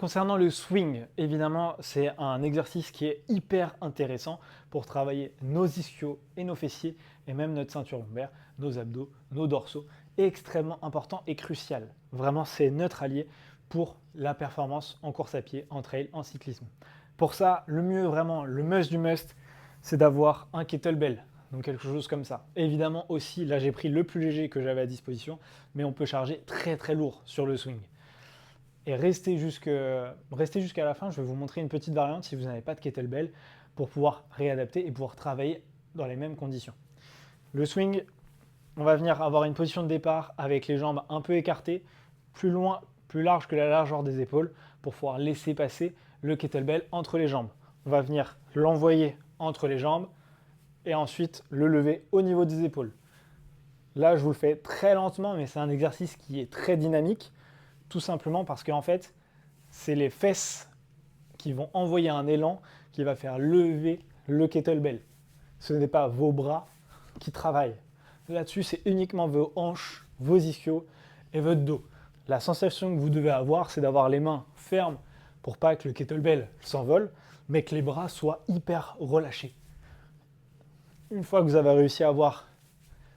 Concernant le swing, évidemment, c'est un exercice qui est hyper intéressant pour travailler nos ischios et nos fessiers et même notre ceinture lombaire, nos abdos, nos dorsaux. Extrêmement important et crucial. Vraiment, c'est notre allié pour la performance en course à pied, en trail, en cyclisme. Pour ça, le mieux, vraiment, le must du must, c'est d'avoir un kettlebell. Donc quelque chose comme ça. Évidemment aussi, là j'ai pris le plus léger que j'avais à disposition, mais on peut charger très très lourd sur le swing. Et restez jusqu'à la fin, je vais vous montrer une petite variante si vous n'avez pas de kettlebell pour pouvoir réadapter et pouvoir travailler dans les mêmes conditions. Le swing, on va venir avoir une position de départ avec les jambes un peu écartées, plus loin, plus large que la largeur des épaules pour pouvoir laisser passer le kettlebell entre les jambes. On va venir l'envoyer entre les jambes et ensuite le lever au niveau des épaules. Là, je vous le fais très lentement, mais c'est un exercice qui est très dynamique, tout simplement parce qu'en fait, c'est les fesses qui vont envoyer un élan qui va faire lever le kettlebell. Ce n'est pas vos bras qui travaillent. Là-dessus, c'est uniquement vos hanches, vos ischios et votre dos. La sensation que vous devez avoir, c'est d'avoir les mains fermes pour pas que le kettlebell s'envole, mais que les bras soient hyper relâchés. Une fois que vous avez réussi à avoir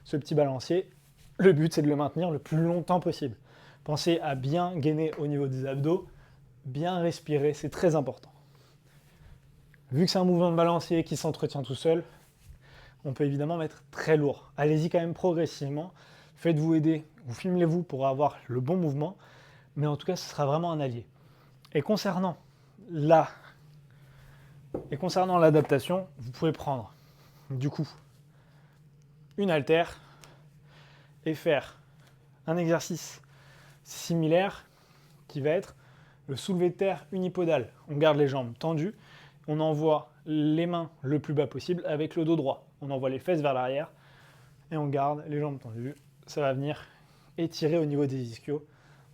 ce petit balancier, le but c'est de le maintenir le plus longtemps possible. Pensez à bien gainer au niveau des abdos, bien respirer, c'est très important. Vu que c'est un mouvement de balancier qui s'entretient tout seul, on peut évidemment mettre très lourd. Allez-y quand même progressivement, faites-vous aider, vous filmez-vous pour avoir le bon mouvement, mais en tout cas ce sera vraiment un allié. Et concernant l'adaptation, vous pouvez prendre du coup une haltère et faire un exercice similaire qui va être le soulevé de terre unipodal. On garde les jambes tendues, on envoie les mains le plus bas possible avec le dos droit. On envoie les fesses vers l'arrière et on garde les jambes tendues. Ça va venir étirer au niveau des ischios.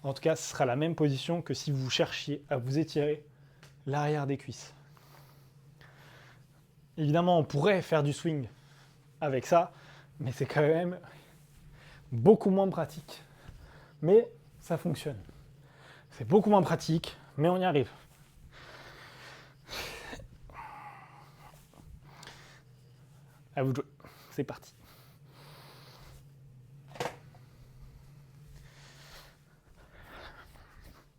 En tout cas, ce sera la même position que si vous cherchiez à vous étirer l'arrière des cuisses. Évidemment, on pourrait faire du swing avec ça, mais c'est quand même beaucoup moins pratique. Mais ça fonctionne. C'est beaucoup moins pratique, mais on y arrive. À vous de jouer. C'est parti.